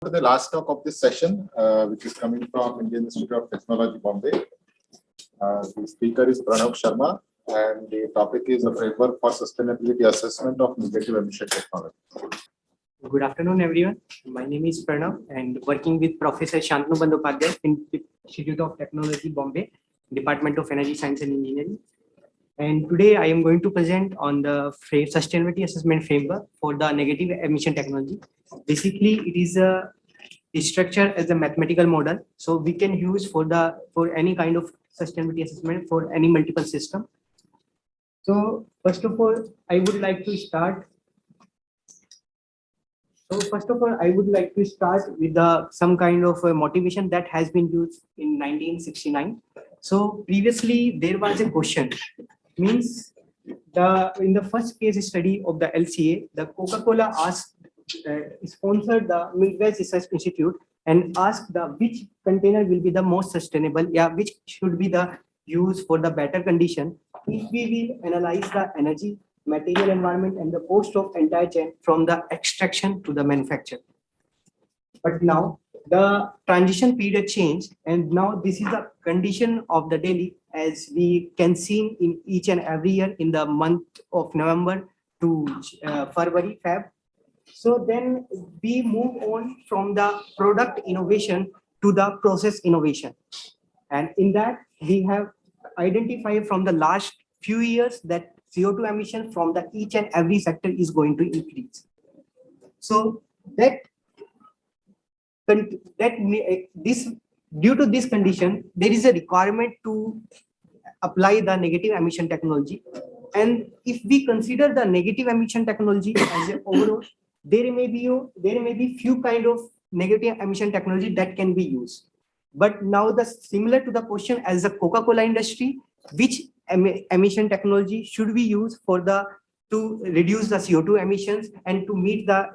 The last talk of this session, which is coming from Indian Institute of Technology, Bombay. The speaker is Pranav Sharma, and the topic is a framework for sustainability assessment of negative emission technology. Good afternoon, everyone. My name is Pranav, and working with Professor Shantanu Bandyopadhyay in the Institute of Technology, Bombay, Department of Energy Science and Engineering. And today I am going to present on the sustainability assessment framework for the negative emission technology. Basically, it is a structure as a mathematical model, so we can use for any kind of sustainability assessment for any multiple system. So first of all, I would like to start. With some kind of motivation that has been used in 1969. So previously there was a question, means in the first case study of the LCA, the Coca-Cola sponsored the Midwest Research Institute and asked which container will be the most sustainable, which should be the use for the better condition if we will analyze the energy, material, environment, and the cost of entire chain from the extraction to the manufacture. But now the transition period changed, and now this is a condition of the daily, as we can see in each and every year in the month of November to February, Feb. So then we move on from the product innovation to the process innovation, and in that we have identified from the last few years that CO2 emission from the each and every sector is going to increase. So due to this condition, there is a requirement to apply the negative emission technology. And if we consider the negative emission technology as an overall, there may be few kind of negative emission technology that can be used. But now similar to the question as the Coca-Cola industry, which emission technology should we use to reduce the CO2 emissions and to meet the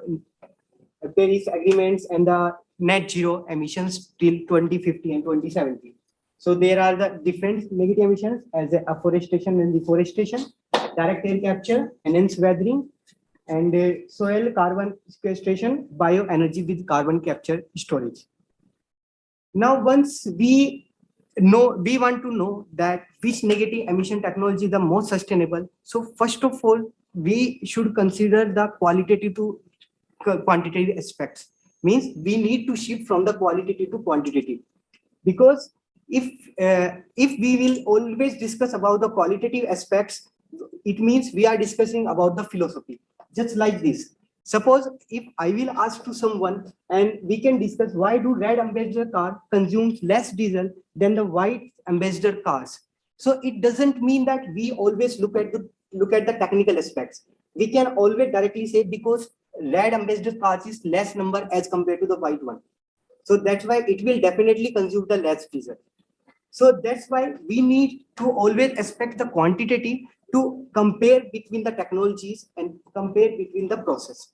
Paris agreements and the net zero emissions till 2050 and 2070. So there are the different negative emissions as afforestation and deforestation, direct air capture, enhanced weathering, and soil carbon sequestration, bioenergy with carbon capture storage. Now, once we want to know that which negative emission technology is the most sustainable. So first of all, we should consider the qualitative to quantitative aspects. Means we need to shift from the qualitative to quantitative, because if we will always discuss about the qualitative aspects, it means we are discussing about the philosophy. Just like this. Suppose if I will ask to someone and we can discuss why do red ambassador car consumes less diesel than the white ambassador cars. So it doesn't mean that we always look at the technical aspects. We can always directly say because red ambassador cars is less number as compared to the white one. So that's why it will definitely consume the less diesel. So that's why we need to always expect the quantitative to compare between the technologies and compare between the process.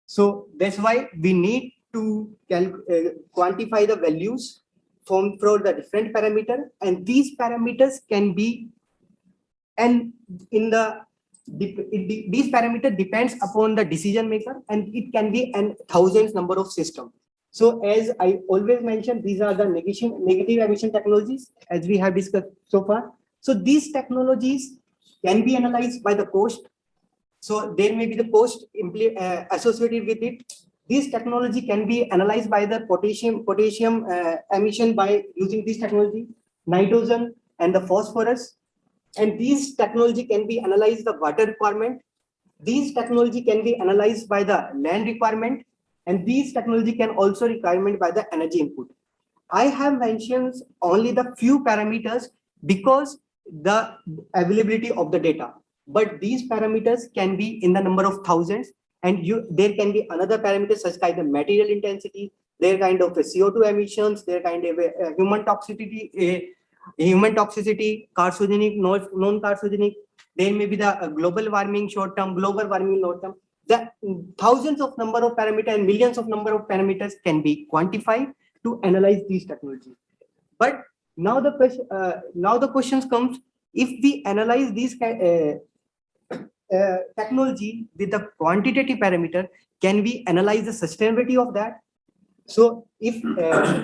So that's why we need to quantify the values for the different parameter, and these parameters can be, and these parameter depends upon the decision maker, and it can be thousands number of systems. So as I always mention, these are the negative emission technologies as we have discussed so far. So these technologies can be analyzed by the cost. So there may be the cost associated with it. This technology can be analyzed by the potassium emission by using this technology, nitrogen and the phosphorus. And these technology can be analyzed the water requirement. These technology can be analyzed by the land requirement. And these technology can also requirement by the energy input. I have mentioned only the few parameters because the availability of the data, but these parameters can be in the number of thousands, and there can be another parameters such as the material intensity, their kind of CO2 emissions, their kind of human toxicity, carcinogenic, non-carcinogenic. There may be the global warming short term, global warming long term. The thousands of number of parameters and millions of number of parameters can be quantified to analyze these technologies. But now the questions comes, if we analyze these technology with the quantitative parameter, can we analyze the sustainability of that? So if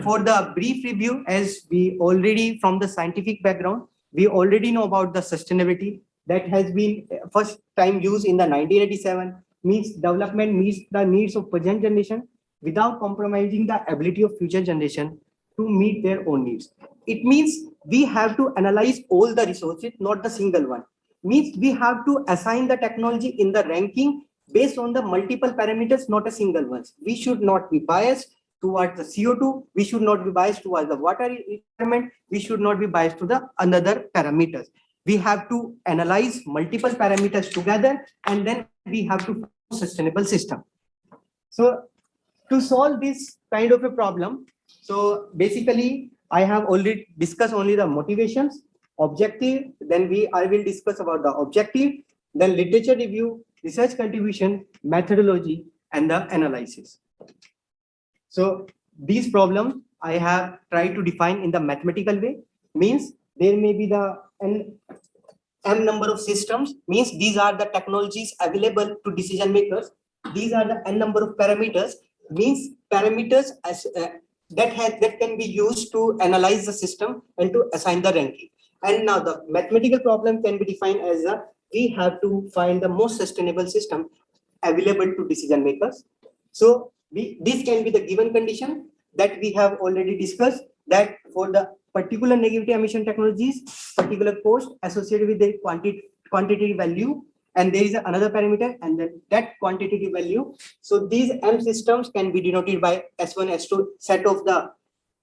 for the brief review, as we already from the scientific background, we already know about the sustainability that has been first time used in the 1987, means development meets the needs of present generation without compromising the ability of future generation to meet their own needs. It means we have to analyze all the resources, not the single one. Means we have to assign the technology in the ranking based on the multiple parameters, not a single one. We should not be biased towards the CO2. We should not be biased towards the water requirement. We should not be biased to the another parameters. We have to analyze multiple parameters together, and then we have to sustainable system. So to solve this kind of a problem, so basically I have already discussed only the motivations, objective, then I will discuss about the objective, then literature review, research contribution, methodology, and the analysis. So these problems I have tried to define in the mathematical way, means there may be the m number of systems, means these are the technologies available to decision makers. These are the n number of parameters, means parameters as that can be used to analyze the system and to assign the ranking. And now the mathematical problem can be defined as we have to find the most sustainable system available to decision makers. So this can be the given condition that we have already discussed, that for the particular negative emission technologies, particular cost associated with the quantitative value, and there is another parameter, and then that quantitative value. So these M systems can be denoted by S1, S2, set of the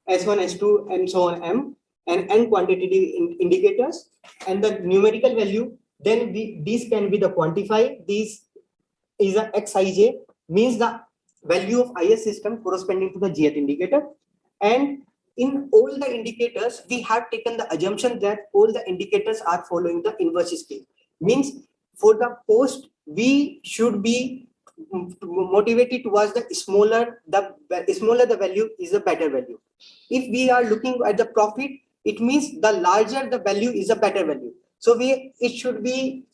S1, S2, and so on M, and N quantitative indicators, and the numerical value. Then these can be the quantify. These is a Xij, means the value of IS system corresponding to the Gth indicator. And in all the indicators, we have taken the assumption that all the indicators are following the inverse scale. Means for the cost, we should be motivated towards the smaller the value is a better value. If we are looking at the profit, it means the larger the value is a better value. So it should be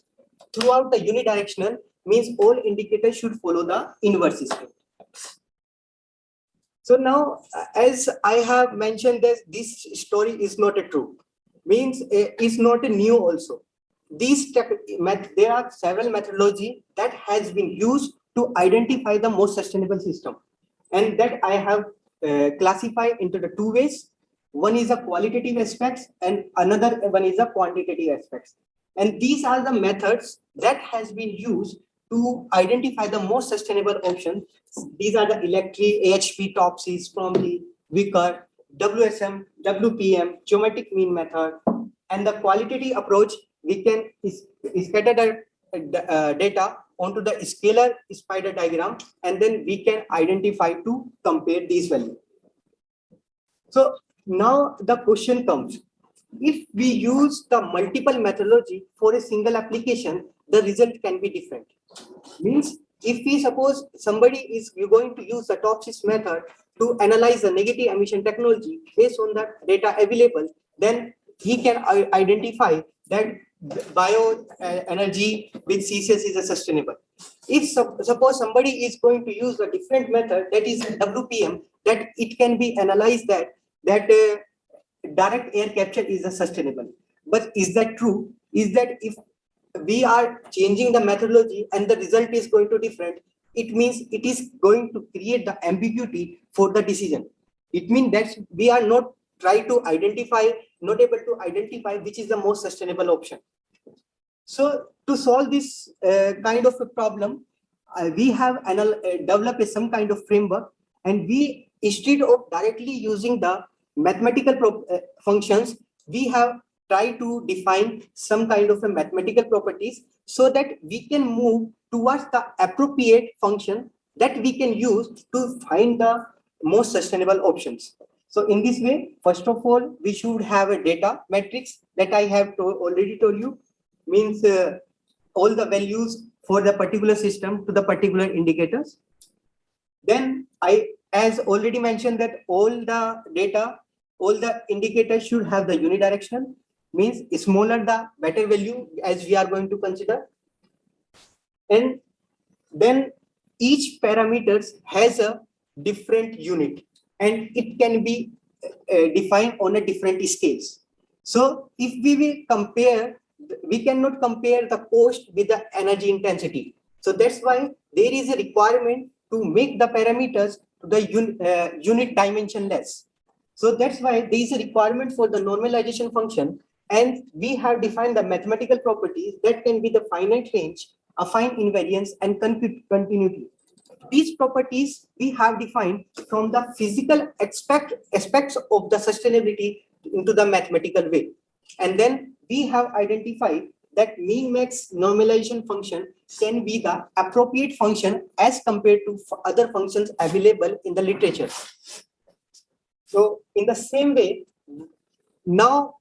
throughout the unidirectional, means all indicators should follow the inverse scale. So now, as I have mentioned, this story is not a true, means it's not a new also. There are several methodology that has been used to identify the most sustainable system, and that I have classified into the two ways. One is a qualitative aspects, and another one is a quantitative aspects. And these are the methods that has been used to identify the most sustainable option. These are the electric, AHP, Topsys, from the Wicker, WSM, WPM, geometric mean method. And the qualitative approach, we can scatter the data onto the scalar spider diagram, and then we can identify to compare these values. So now the question comes, if we use the multiple methodology for a single application, the result can be different. Means if we suppose somebody is going to use the Topsys method to analyze the negative emission technology based on the data available, then he can identify that bioenergy with CCS is a sustainable. If suppose somebody is going to use a different method, that is WPM, that it can be analyzed that direct air capture is a sustainable. But is that true? Is that if we are changing the methodology and the result is going to different, it means it is going to create the ambiguity for the decision. It means that we are not able to identify which is the most sustainable option. So to solve this kind of a problem, we have developed some kind of framework, and we, instead of directly using the mathematical functions, we have try to define some kind of a mathematical properties so that we can move towards the appropriate function that we can use to find the most sustainable options. So in this way, first of all, we should have a data matrix that I have already told you, means all the values for the particular system to the particular indicators. Then as already mentioned, that all the data, all the indicators should have the unidirectional, means smaller the better value, as we are going to consider. And then each parameters has a different unit. and it can be defined on a different scales. So if we will compare, we cannot compare the cost with the energy intensity. So that's why there is a requirement to make the parameters to the unit dimensionless. So that's why there is a requirement for the normalization function, and we have defined the mathematical properties that can be the finite range, affine invariance, and continuity. These properties we have defined from the physical aspects of the sustainability into the mathematical way. And then we have identified that mean max normalization function can be the appropriate function as compared to other functions available in the literature. So in the same way, now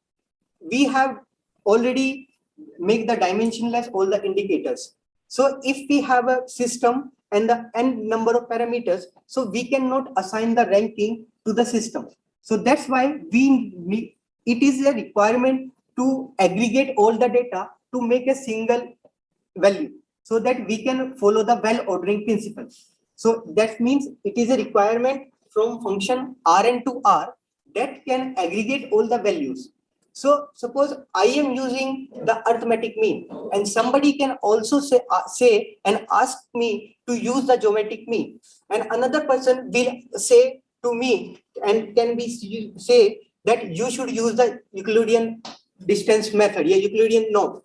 we have already make the dimensionless all the indicators. So if we have a system and the n number of parameters, so we cannot assign the ranking to the system. So that's why it is a requirement to aggregate all the data to make a single value so that we can follow the well ordering principle. So that means it is a requirement from function Rn to R that can aggregate all the values. So suppose I am using the arithmetic mean, and somebody can also say and ask me to use the geometric mean, and another person will say to me and can be say that you should use the Euclidean distance method, Euclidean norm.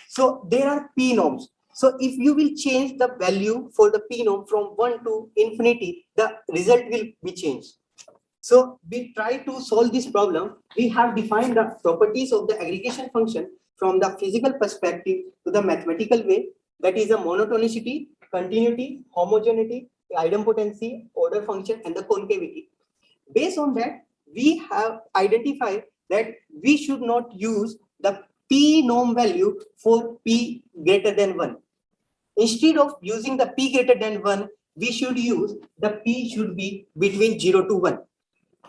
So there are p norms. So if you will change the value for the p norm from 1 to infinity, the result will be changed. So we try to solve this problem. We have defined the properties of the aggregation function from the physical perspective to the mathematical way. That is a monotonicity, continuity, homogeneity, idempotency, order function, and the concavity. Based on that, we have identified that we should not use the p norm value for p greater than 1. Instead of using the p greater than 1, we should use the p should be between 0 to 1.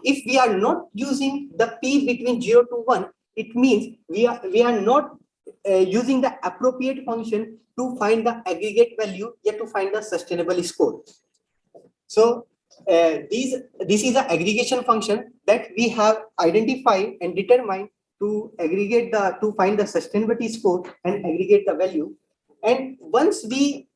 If we are not using the p between 0 to 1, it means we are not using the appropriate function to find the aggregate value, yet to find the sustainable score. So this is an aggregation function that we have identified and determined to aggregate to find the sustainability score and aggregate the value. And once we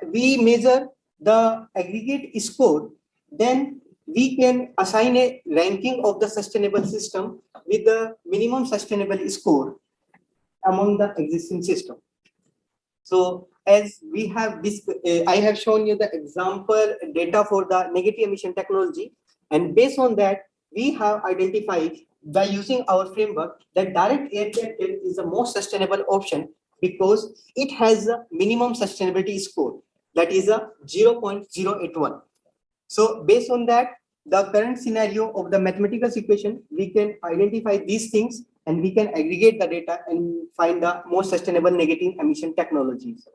measure the aggregate score, then we can assign a ranking of the sustainable system with the minimum sustainable score among the existing system. So as we have this, I have shown you the example data for the negative emission technology, and based on that, we have identified by using our framework that direct air capture is the most sustainable option because it has a minimum sustainability score, that is a 0.081. So based on that, the current scenario of the mathematical equation, we can identify these things and we can aggregate the data and find the most sustainable negative emission technologies.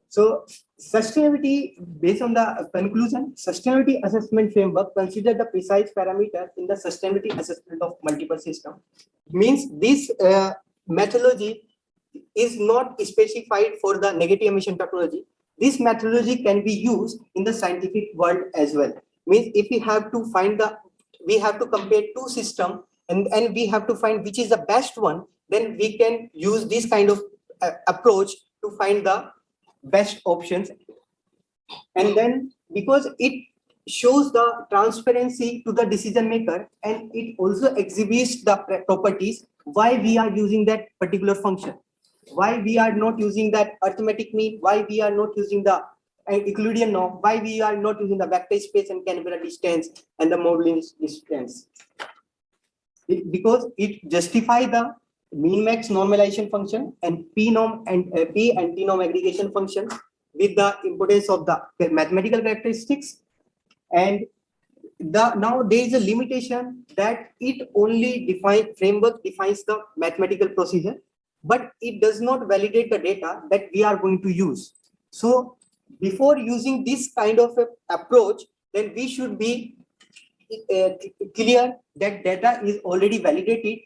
So sustainability, based on the conclusion, sustainability assessment framework consider the precise parameter in the sustainability assessment of multiple systems. Means this methodology is not specified for the negative emission technology. This methodology can be used in the scientific world as well. Means if we have to find we have to compare two systems and we have to find which is the best one, then we can use this kind of approach to find the best options. And then because it shows the transparency to the decision maker and it also exhibits the properties why we are using that particular function, why we are not using that arithmetic mean, why we are not using the Euclidean norm, why we are not using the vector space and Canberra distance and the modeling distance. Because it justifies the mean max normalization function and p norm and p and t norm aggregation function with the importance of the mathematical characteristics. And now there is a limitation that it only framework defines the mathematical procedure, but it does not validate the data that we are going to use. So before using this kind of approach, then we should be clear that data is already validated,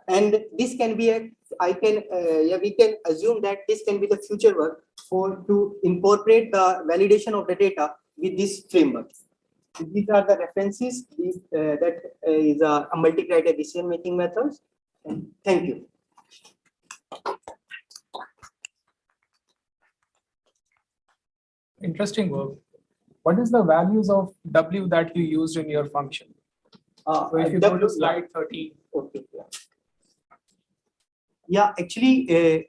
and this can be we can assume that this can be the future work to incorporate the validation of the data with this framework. These are the references. That is a multi-criteria decision-making methods. And thank you. Interesting work. What is the values of W that you used in your function? So if you go to slide 13. Okay. Yeah, actually,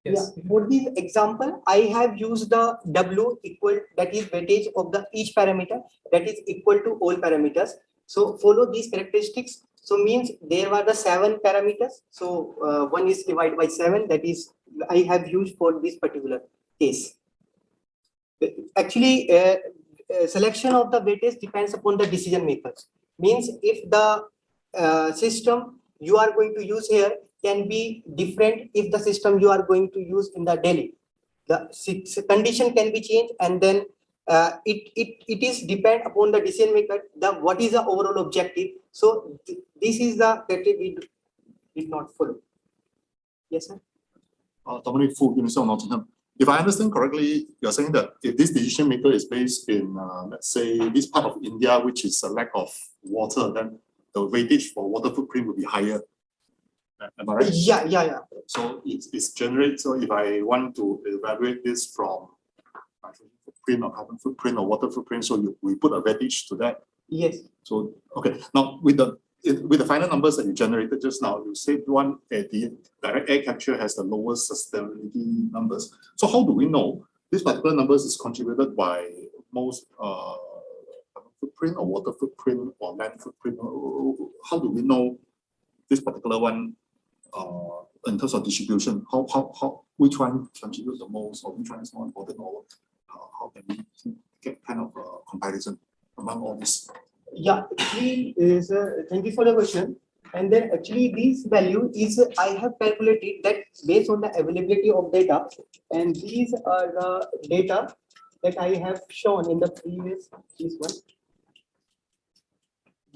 Yes. yeah, for this example, I have used the W equal, that is weightage of the each parameter that is equal to all parameters. So follow these characteristics. So means there were the 7 parameters. So 1 is divided by 7. That is I have used for this particular case. Actually, selection of the weightage depends upon the decision makers. Means if the system you are going to use here can be different if the system you are going to use in the Delhi. The condition can be changed, and then it is depend upon the decision maker. What is the overall objective? So this is the criteria we did not follow. Yes, sir. If I understand correctly, you're saying that if this decision maker is based in, let's say, this part of India, which is a lack of water, then the weightage for water footprint will be higher. Am I right? Yeah. So it's generated. So if I want to evaluate this from footprint or carbon footprint or water footprint, so we put a weightage to that. Yes. So okay, now with the final numbers that you generated just now, you said one at the direct air capture has the lowest sustainability numbers. So how do we know this particular numbers is contributed by most footprint or water footprint or land footprint? How do we know this particular one in terms of distribution? How which one contributes the most, or which one is more important, or how can we get kind of a comparison among all this? Yeah, actually, thank you for the question. And then actually this value is I have calculated that based on the availability of data, and these are the data that I have shown in the previous this one.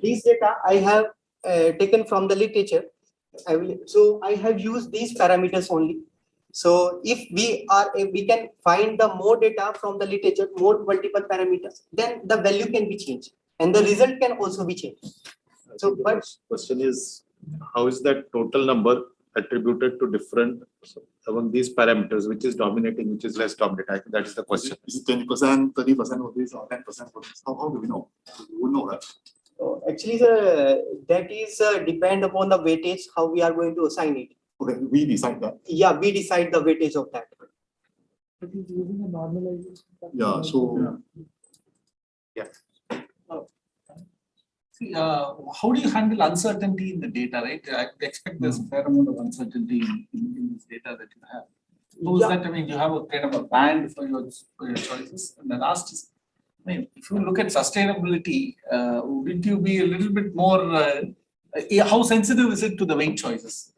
These data I have taken from the literature. So I have used these parameters only. So if we can find the more data from the literature, more multiple parameters, then the value can be changed and the result can also be changed. So, but question is, how is that total number attributed to different among these parameters, which is dominating, which is less dominating? I think that is the question. Is it 20%, 30% of this, or 10% of this? How do we know? We know that. Actually, that is depend upon the weightage, how we are going to assign it. Okay, we decide that. Yeah, we decide the weightage of that. But he's using a normalization. Yeah, so See, how do you handle uncertainty in the data, right? I expect there's a fair amount of uncertainty in this data that you have. Suppose that, I mean, you have a kind of a band for your choices. And the last is, I mean, if you look at sustainability, would you be a little bit more, how sensitive is it to the weight choices?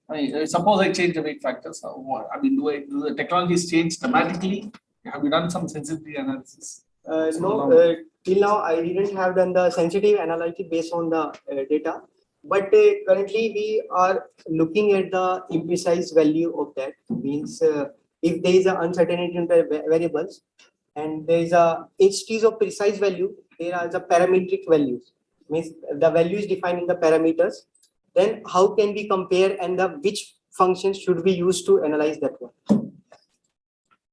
I mean, suppose I change the weight factors. I mean, do the technologies change dramatically? Have you done some sensitivity analysis? No, till now I didn't have done the sensitive analysis based on the data, but currently we are looking at the imprecise value of that. Means if there is an uncertainty in the variables and there is a HTs of precise value, there are the parametric values. Means the value is defined in the parameters. Then how can we compare and which functions should we use to analyze that one?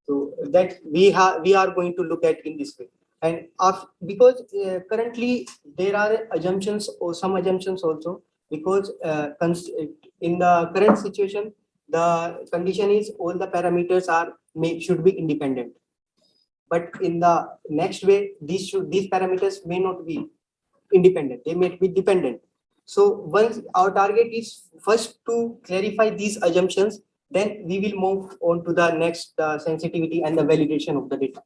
So that we are going to look at in this way. And because currently there are assumptions or some assumptions also, because in the current situation, the condition is all the parameters should be independent. But in the next way, these parameters may not be independent, they may be dependent. So once our target is first to clarify these assumptions, then we will move on to the next sensitivity and the validation of the data.